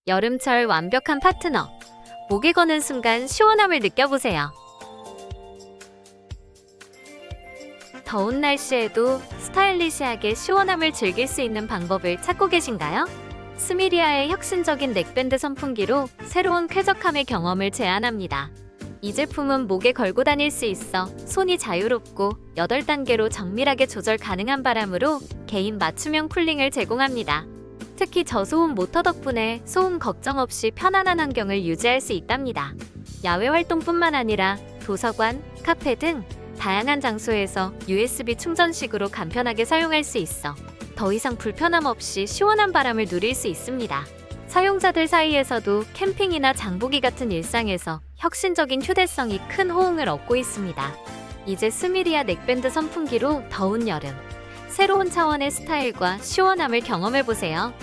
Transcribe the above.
여름철 완벽한 파트너. 목에 거는 순간 시원함을 느껴보세요. 더운 날씨에도 스타일리시하게 시원함을 즐길 수 있는 방법을 찾고 계신가요? 스미리아의 혁신적인 넥밴드 선풍기로 새로운 쾌적함의 경험을 제안합니다. 이 제품은 목에 걸고 다닐 수 있어 손이 자유롭고 8단계로 정밀하게 조절 가능한 바람으로 개인 맞춤형 쿨링을 제공합니다. 특히 저소음 모터 덕분에 소음 걱정 없이 편안한 환경을 유지할 수 있답니다. 야외 활동뿐만 아니라 도서관, 카페 등 다양한 장소에서 USB 충전식으로 간편하게 사용할 수 있어 더 이상 불편함 없이 시원한 바람을 누릴 수 있습니다. 사용자들 사이에서도 캠핑이나 장보기 같은 일상에서 혁신적인 휴대성이 큰 호응을 얻고 있습니다. 이제 스미리아 넥밴드 선풍기로 더운 여름, 새로운 차원의 스타일과 시원함을 경험해보세요.